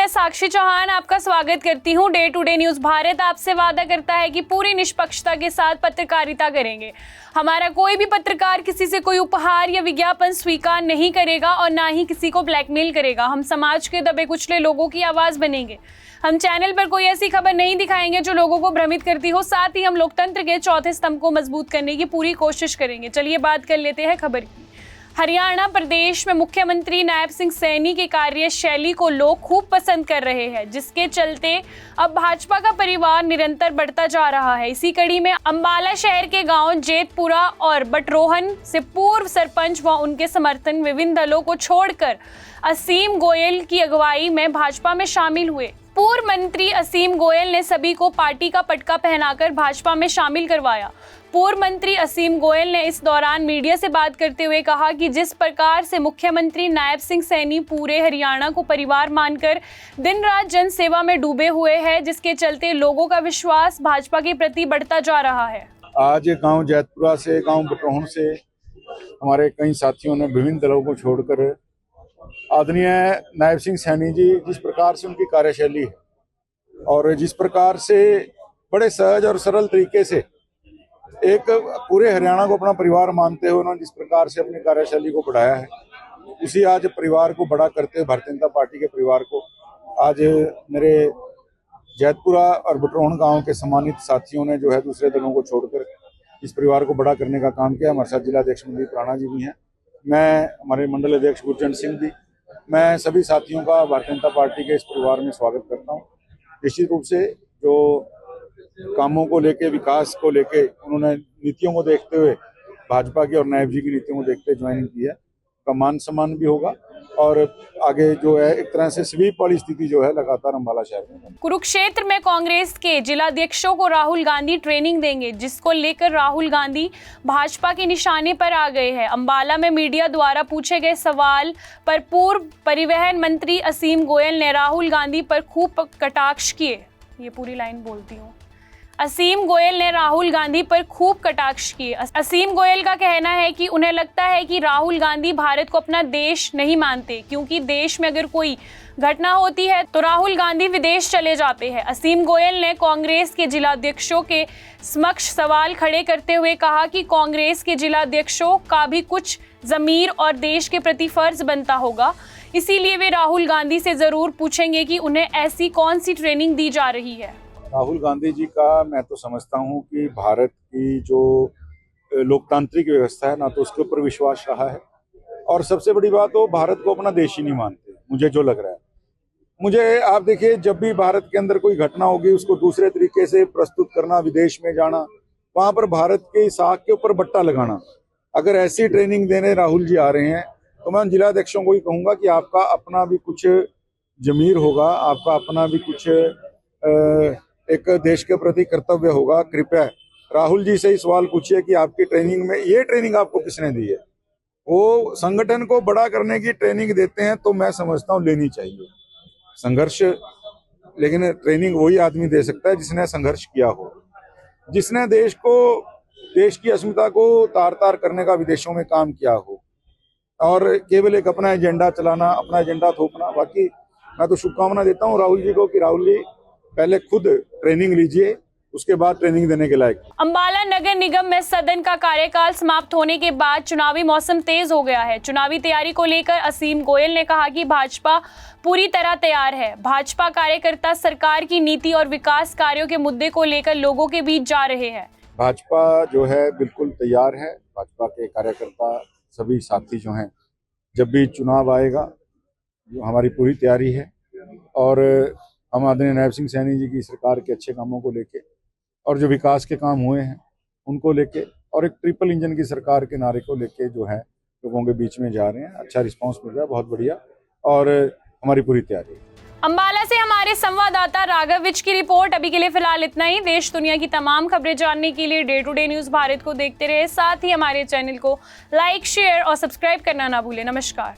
साक्षी चौहान आपका स्वागत करती हूं। Day to day news Bharat आपसे वादा करता है कि पूरी निष्पक्षता के साथ पत्रकारिता करेंगे। हमारा कोई भी पत्रकार किसी से कोई उपहार या विज्ञापन स्वीकार नहीं करेगा और ना ही किसी को ब्लैकमेल करेगा। हम समाज के दबे कुचले लोगों की आवाज बनेंगे। हम चैनल पर कोई ऐसी खबर नहीं दिखाएंगे जो लोगों को भ्रमित करती हो। साथ ही हम लोकतंत्र के चौथे स्तंभ को मजबूत करने की पूरी कोशिश करेंगे। चलिए बात कर लेते हैं खबर की। हरियाणा प्रदेश में मुख्यमंत्री नायब सिंह सैनी की कार्यशैली को लोग खूब पसंद कर रहे हैं, जिसके चलते अब भाजपा का परिवार निरंतर बढ़ता जा रहा है। इसी कड़ी में अंबाला शहर के गांव जेतपुरा और बटरोहन से पूर्व सरपंच व उनके समर्थन विभिन्न दलों को छोड़कर असीम गोयल की अगुवाई में भाजपा में शामिल हुए। पूर्व मंत्री असीम गोयल ने सभी को पार्टी का पटका पहनाकर भाजपा में शामिल करवाया। पूर्व मंत्री असीम गोयल ने इस दौरान मीडिया से बात करते हुए कहा कि जिस प्रकार से मुख्यमंत्री नायब सिंह सैनी पूरे हरियाणा को परिवार मानकर दिन रात जन सेवा में डूबे हुए हैं, जिसके चलते लोगों का विश्वास भाजपा के प्रति बढ़ता जा रहा है। आज गांव जैतपुरा से, गांव बटरोहन से हमारे कई साथियों ने विभिन्न दलों को छोड़कर आदरणीय नायब सिंह सैनी जी जिस प्रकार से उनकी कार्यशैली है और जिस प्रकार से बड़े सहज और सरल तरीके से एक पूरे हरियाणा को अपना परिवार मानते हुए उन्होंने जिस प्रकार से अपनी कार्यशैली को बढ़ाया है, उसी आज परिवार को बड़ा करते हुए भारतीय जनता पार्टी के परिवार को आज मेरे जैतपुरा और बटरोहन गांव के सम्मानित साथियों ने जो है दूसरे दलों को छोड़कर इस परिवार को बड़ा करने का काम किया। हमारे साथ जिला अध्यक्ष मनदीप राणा जी भी हैं, मैं हमारे मंडल अध्यक्ष गुरचरण सिंह जी, मैं सभी साथियों का भारतीय जनता पार्टी के इस परिवार में स्वागत करता हूँ। निश्चित रूप से जो कामों को लेके, विकास को लेके उन्होंने नीतियों को देखते हुए भाजपा की और नायब जी की नीतियों को देखते ज्वाइन की है, का मान सम्मान भी होगा और आगे जो है एक तरह से स्वीप वाली स्थिति जो है लगातार अंबाला शहर में। कुरुक्षेत्र में कांग्रेस के जिलाध्यक्षों को राहुल गांधी ट्रेनिंग देंगे, जिसको लेकर राहुल गांधी भाजपा के निशाने पर आ गए हैं। अंबाला में मीडिया द्वारा पूछे गए सवाल पर पूर्व परिवहन मंत्री असीम गोयल ने राहुल गांधी पर खूब कटाक्ष किए। ये पूरी लाइन बोलती हूँ। असीम गोयल ने राहुल गांधी पर खूब कटाक्ष किए। असीम गोयल का कहना है कि उन्हें लगता है कि राहुल गांधी भारत को अपना देश नहीं मानते, क्योंकि देश में अगर कोई घटना होती है तो राहुल गांधी विदेश चले जाते हैं। असीम गोयल ने कांग्रेस के जिलाध्यक्षों के समक्ष सवाल खड़े करते हुए कहा कि कांग्रेस के जिलाध्यक्षों का भी कुछ ज़मीर और देश के प्रति फर्ज बनता होगा, इसीलिए वे राहुल गांधी से जरूर पूछेंगे कि उन्हें ऐसी कौन सी ट्रेनिंग दी जा रही है। राहुल गांधी जी का मैं तो समझता हूं कि भारत की जो लोकतांत्रिक व्यवस्था है ना, तो उसके ऊपर विश्वास रहा है और सबसे बड़ी बात वो भारत को अपना देश ही नहीं मानते, मुझे जो लग रहा है। मुझे आप देखिए, जब भी भारत के अंदर कोई घटना होगी उसको दूसरे तरीके से प्रस्तुत करना, विदेश में जाना, वहां पर भारत के साख के ऊपर बट्टा लगाना, अगर ऐसी ट्रेनिंग देने राहुल जी आ रहे हैं तो मैं उन जिलाध्यक्षों को ही कहूंगा कि आपका अपना भी कुछ जमीर होगा, आपका अपना भी कुछ एक देश के प्रति कर्तव्य होगा। कृपया राहुल जी से ही सवाल पूछिए कि आपकी ट्रेनिंग में ये ट्रेनिंग आपको किसने दी है। वो संगठन को बड़ा करने की ट्रेनिंग देते हैं तो मैं समझता हूँ लेनी चाहिए संघर्ष, लेकिन ट्रेनिंग वही आदमी दे सकता है जिसने संघर्ष किया हो, जिसने देश की अस्मिता को तार तार करने का विदेशों में काम किया हो और केवल एक अपना एजेंडा चलाना, अपना एजेंडा थोपना। बाकी मैं तो शुभकामना देता हूँ राहुल जी को कि राहुल जी पहले खुद ट्रेनिंग लीजिए, उसके बाद ट्रेनिंग देने के लायक। अंबाला नगर निगम में सदन का कार्यकाल समाप्त होने के बाद चुनावी मौसम तेज हो गया है। चुनावी तैयारी को लेकर असीम गोयल ने कहा कि भाजपा पूरी तरह तैयार है। भाजपा कार्यकर्ता सरकार की नीति और विकास कार्यों के मुद्दे को लेकर लोगों के बीच जा रहे हैं। भाजपा जो है बिल्कुल तैयार है। भाजपा के कार्यकर्ता सभी साथी जो हैं, जब भी चुनाव आएगा हमारी पूरी तैयारी है और हम आदरणीय नायब सिंह सैनी जी की सरकार के अच्छे कामों को लेके और जो विकास के काम हुए हैं उनको लेके और एक ट्रिपल इंजन की सरकार के नारे को लेके जो है लोगों के बीच में जा रहे हैं। अच्छा रिस्पांस मिल रहा है, बहुत बढ़िया, और हमारी पूरी तैयारी है। अंबाला से हमारे संवाददाता राघव विज की रिपोर्ट। अभी के लिए फिलहाल इतना ही। देश दुनिया की तमाम खबरें जानने के लिए day to day news Bharat को देखते रहे। साथ ही हमारे चैनल को लाइक, शेयर और सब्सक्राइब करना ना भूलें। नमस्कार।